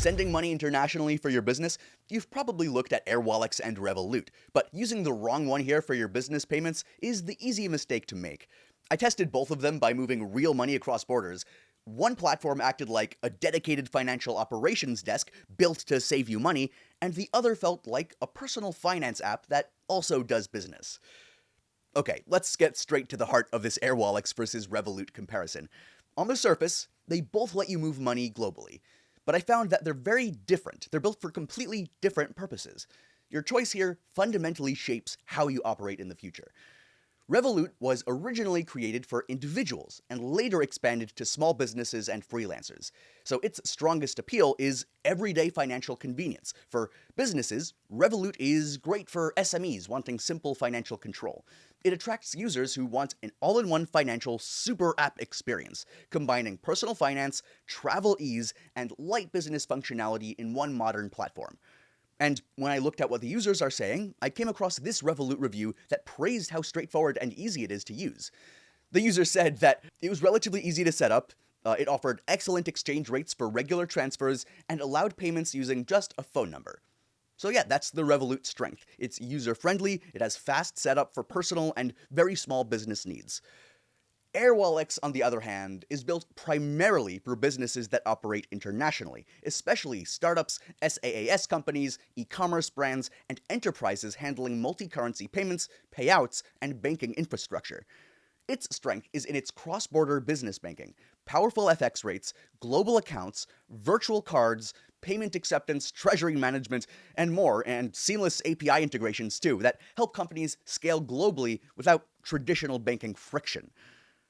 Sending money internationally for your business? You've probably looked at Airwallex and Revolut, but using the wrong one here for your business payments is the easy mistake to make. I tested both of them by moving real money across borders. One platform acted like a dedicated financial operations desk built to save you money, and the other felt like a personal finance app that also does business. Okay, let's get straight to the heart of this Airwallex versus Revolut comparison. On the surface, they both let you move money globally, but I found that they're very different. They're built for completely different purposes. Your choice here fundamentally shapes how you operate in the future. Revolut was originally created for individuals and later expanded to small businesses and freelancers. So its strongest appeal is everyday financial convenience. For businesses, Revolut is great for SMEs wanting simple financial control. It attracts users who want an all-in-one financial super app experience, combining personal finance, travel ease, and light business functionality in one modern platform. And when I looked at what the users are saying, I came across this Revolut review that praised how straightforward and easy it is to use. The user said that it was relatively easy to set up, it offered excellent exchange rates for regular transfers, and allowed payments using just a phone number. So yeah, that's the Revolut strength. It's user-friendly, it has fast setup for personal and very small business needs. Airwallex, on the other hand, is built primarily for businesses that operate internationally, especially startups, SaaS companies, e-commerce brands, and enterprises handling multi-currency payments, payouts, and banking infrastructure. Its strength is in its cross-border business banking, powerful FX rates, global accounts, virtual cards, payment acceptance, treasury management, and more, and seamless API integrations too, that help companies scale globally without traditional banking friction.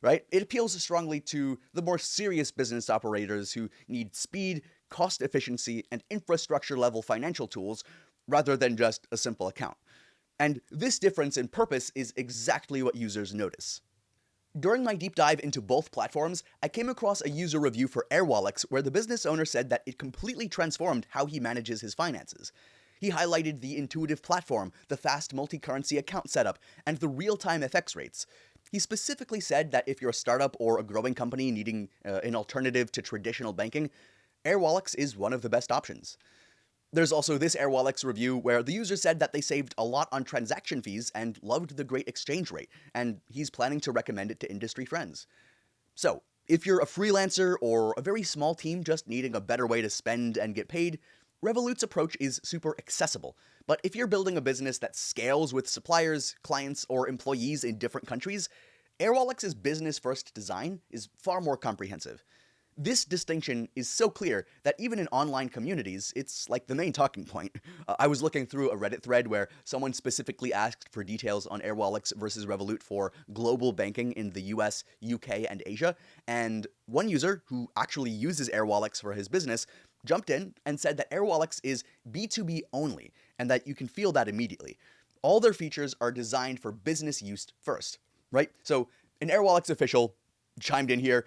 Right? It appeals strongly to the more serious business operators who need speed, cost efficiency, and infrastructure level financial tools rather than just a simple account. And this difference in purpose is exactly what users notice. During my deep dive into both platforms, I came across a user review for Airwallex where the business owner said that it completely transformed how he manages his finances. He highlighted the intuitive platform, the fast multi-currency account setup, and the real-time FX rates. He specifically said that if you're a startup or a growing company needing an alternative to traditional banking, Airwallex is one of the best options. There's also this Airwallex review where the user said that they saved a lot on transaction fees and loved the great exchange rate, and he's planning to recommend it to industry friends. So, if you're a freelancer or a very small team just needing a better way to spend and get paid, Revolut's approach is super accessible. But if you're building a business that scales with suppliers, clients, or employees in different countries, Airwallex's business-first design is far more comprehensive. This distinction is so clear that even in online communities, it's like the main talking point. I was looking through a Reddit thread where someone specifically asked for details on Airwallex versus Revolut for global banking in the US, UK, and Asia, and one user who actually uses Airwallex for his business jumped in and said that Airwallex is B2B only, and that you can feel that immediately. All their features are designed for business use first, right? So an Airwallex official chimed in here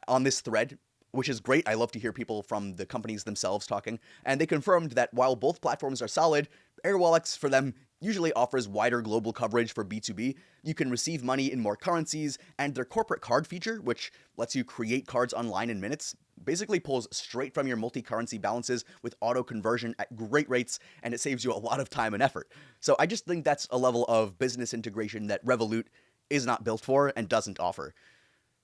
on this thread, which is great. I love to hear people from the companies themselves talking, and they confirmed that while both platforms are solid, Airwallex for them usually offers wider global coverage for B2B. You can receive money in more currencies, and their corporate card feature, which lets you create cards online in minutes, basically pulls straight from your multi-currency balances with auto conversion at great rates, and it saves you a lot of time and effort. So I just think that's a level of business integration that Revolut is not built for and doesn't offer.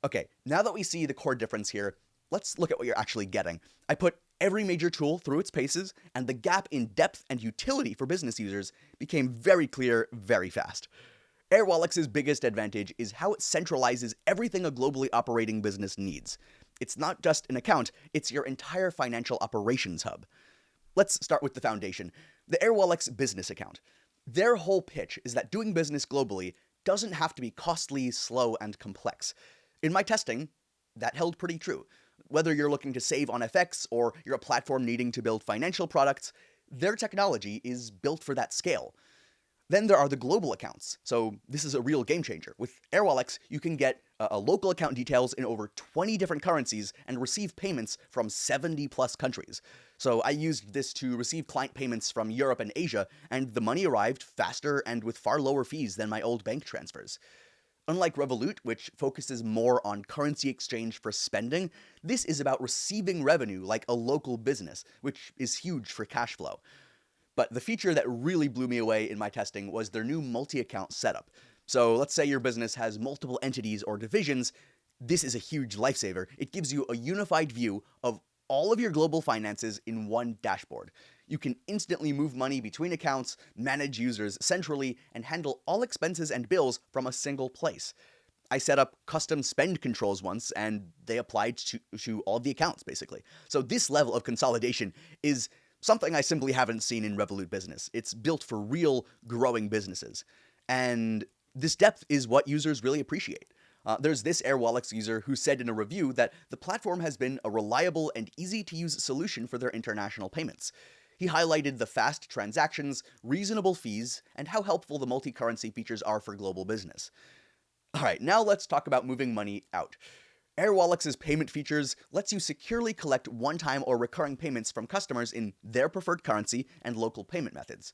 Okay, now that we see the core difference here, let's look at what you're actually getting. I put every major tool through its paces, and the gap in depth and utility for business users became very clear very fast. Airwallex's biggest advantage is how it centralizes everything a globally operating business needs. It's not just an account, it's your entire financial operations hub. Let's start with the foundation, the Airwallex business account. Their whole pitch is that doing business globally doesn't have to be costly, slow, and complex. In my testing, that held pretty true. Whether you're looking to save on FX or you're a platform needing to build financial products, their technology is built for that scale. Then there are the global accounts. So this is a real game changer. With Airwallex, you can get a local account details in over 20 different currencies and receive payments from 70 plus countries. So I used this to receive client payments from Europe and Asia, and the money arrived faster and with far lower fees than my old bank transfers. Unlike Revolut, which focuses more on currency exchange for spending, this is about receiving revenue like a local business, which is huge for cash flow. But the feature that really blew me away in my testing was their new multi-account setup. So let's say your business has multiple entities or divisions. This is a huge lifesaver. It gives you a unified view of all of your global finances in one dashboard. You can instantly move money between accounts, manage users centrally, and handle all expenses and bills from a single place. I set up custom spend controls once, and they applied to all of the accounts, basically. So this level of consolidation is something I simply haven't seen in Revolut Business. It's built for real, growing businesses. And this depth is what users really appreciate. There's this Airwallex user who said in a review that the platform has been a reliable and easy-to-use solution for their international payments. He highlighted the fast transactions, reasonable fees, and how helpful the multi-currency features are for global business. Alright, now let's talk about moving money out. Airwallex's payment features lets you securely collect one-time or recurring payments from customers in their preferred currency and local payment methods.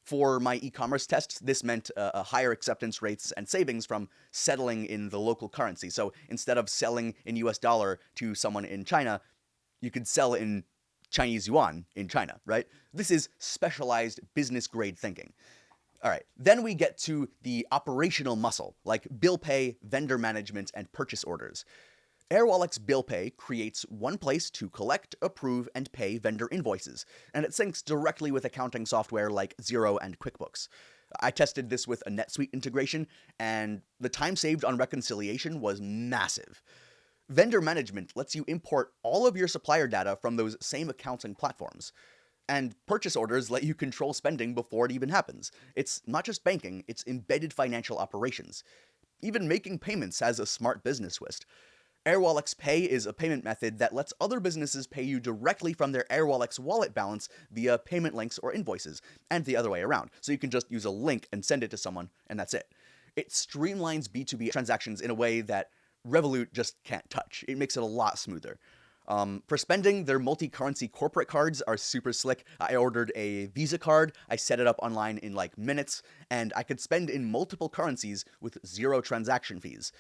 For my e-commerce tests, this meant a higher acceptance rates and savings from settling in the local currency. So instead of selling in US dollar to someone in China, you could sell in Chinese yuan in China, right? This is specialized business-grade thinking. All right, then we get to the operational muscle, like bill pay, vendor management, and purchase orders. Airwallex Bill Pay creates one place to collect, approve, and pay vendor invoices, and it syncs directly with accounting software like Xero and QuickBooks. I tested this with a NetSuite integration, and the time saved on reconciliation was massive. Vendor management lets you import all of your supplier data from those same accounting platforms. And purchase orders let you control spending before it even happens. It's not just banking, it's embedded financial operations. Even making payments has a smart business twist. Airwallex Pay is a payment method that lets other businesses pay you directly from their Airwallex wallet balance via payment links or invoices, and the other way around. So you can just use a link and send it to someone, and that's it. It streamlines B2B transactions in a way that Revolut just can't touch. It makes it a lot smoother. For spending, their multi-currency corporate cards are super slick. I ordered a Visa card, I set it up online in like minutes, and I could spend in multiple currencies with zero transaction fees.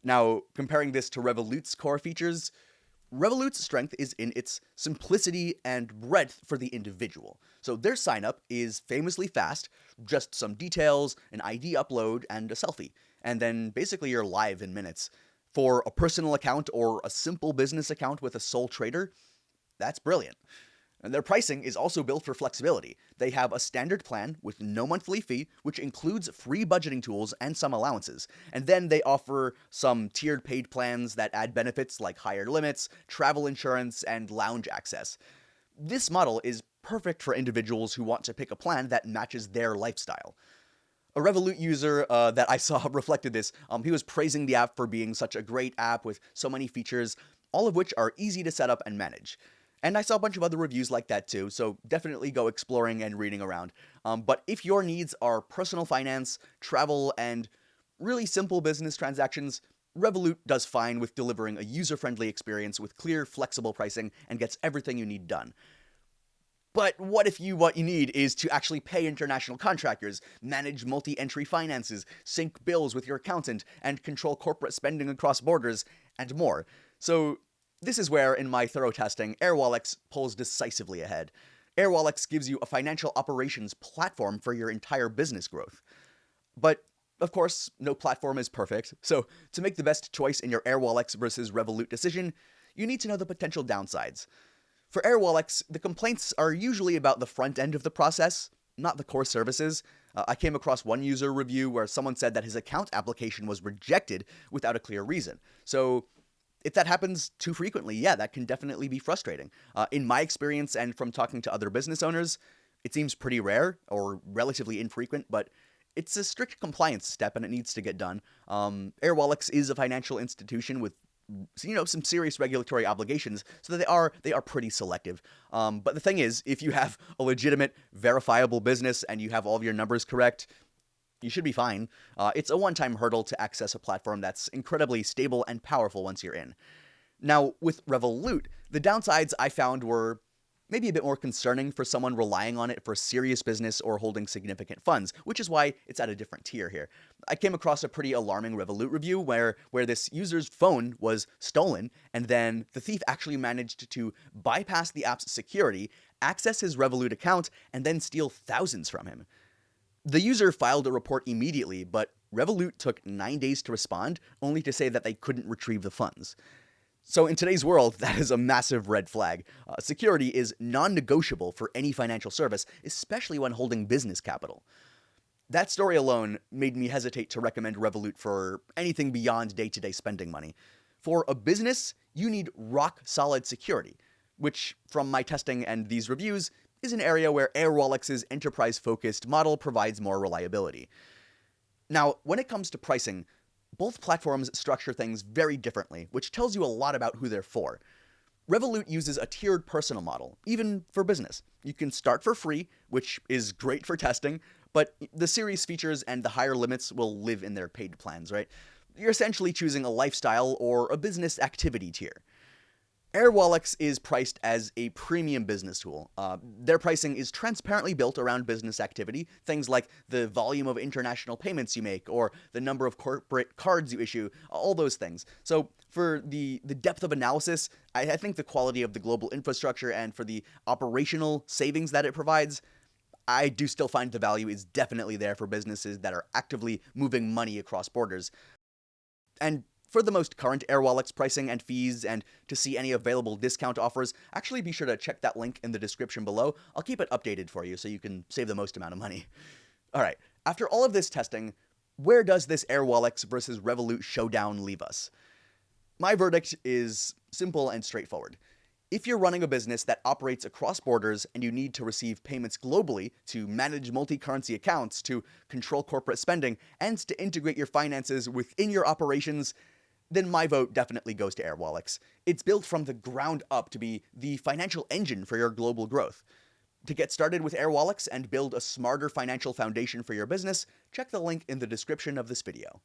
Now, comparing this to Revolut's core features, Revolut's strength is in its simplicity and breadth for the individual. So their sign-up is famously fast, just some details, an ID upload, and a selfie. And then basically you're live in minutes. For a personal account or a simple business account with a sole trader, that's brilliant. And their pricing is also built for flexibility. They have a standard plan with no monthly fee, which includes free budgeting tools and some allowances. And then they offer some tiered paid plans that add benefits like higher limits, travel insurance, and lounge access. This model is perfect for individuals who want to pick a plan that matches their lifestyle. A Revolut user that I saw reflected this. He was praising the app for being such a great app with so many features, all of which are easy to set up and manage. And I saw a bunch of other reviews like that too, so definitely go exploring and reading around. But if your needs are personal finance, travel, and really simple business transactions, Revolut does fine with delivering a user-friendly experience with clear, flexible pricing and gets everything you need done. But what if what you need is to actually pay international contractors, manage multi-entry finances, sync bills with your accountant, and control corporate spending across borders, and more? So this is where, in my thorough testing, Airwallex pulls decisively ahead. Airwallex gives you a financial operations platform for your entire business growth. But, of course, no platform is perfect, so to make the best choice in your Airwallex versus Revolut decision, you need to know the potential downsides. For Airwallex, the complaints are usually about the front end of the process, not the core services. I came across one user review where someone said that his account application was rejected without a clear reason. So if that happens too frequently, yeah, that can definitely be frustrating. In my experience and from talking to other business owners, it seems pretty rare or relatively infrequent, but it's a strict compliance step and it needs to get done. Airwallex is a financial institution with some serious regulatory obligations, so that they are pretty selective. But the thing is, if you have a legitimate, verifiable business and you have all of your numbers correct, you should be fine. It's a one-time hurdle to access a platform that's incredibly stable and powerful once you're in. Now, with Revolut, the downsides I found were maybe a bit more concerning for someone relying on it for serious business or holding significant funds, which is why it's at a different tier here. I came across a pretty alarming Revolut review where this user's phone was stolen, and then the thief actually managed to bypass the app's security, access his Revolut account, and then steal thousands from him. The user filed a report immediately, but Revolut took 9 days to respond, only to say that they couldn't retrieve the funds. So in today's world, that is a massive red flag. Security is non-negotiable for any financial service, especially when holding business capital. That story alone made me hesitate to recommend Revolut for anything beyond day-to-day spending money. For a business, you need rock-solid security, which, from my testing and these reviews, is an area where Airwallex's enterprise-focused model provides more reliability. Now, when it comes to pricing, both platforms structure things very differently, which tells you a lot about who they're for. Revolut uses a tiered personal model, even for business. You can start for free, which is great for testing, but the series features and the higher limits will live in their paid plans, right? You're essentially choosing a lifestyle or a business activity tier. Airwallex is priced as a premium business tool. Their pricing is transparently built around business activity, things like the volume of international payments you make or the number of corporate cards you issue, all those things. So for the depth of analysis, I think the quality of the global infrastructure and for the operational savings that it provides, I do still find the value is definitely there for businesses that are actively moving money across borders. And for the most current Airwallex pricing and fees, and to see any available discount offers, actually be sure to check that link in the description below. I'll keep it updated for you so you can save the most amount of money. Alright, after all of this testing, where does this Airwallex versus Revolut showdown leave us? My verdict is simple and straightforward. If you're running a business that operates across borders and you need to receive payments globally, to manage multi-currency accounts, to control corporate spending, and to integrate your finances within your operations, then my vote definitely goes to Airwallex. It's built from the ground up to be the financial engine for your global growth. To get started with Airwallex and build a smarter financial foundation for your business, check the link in the description of this video.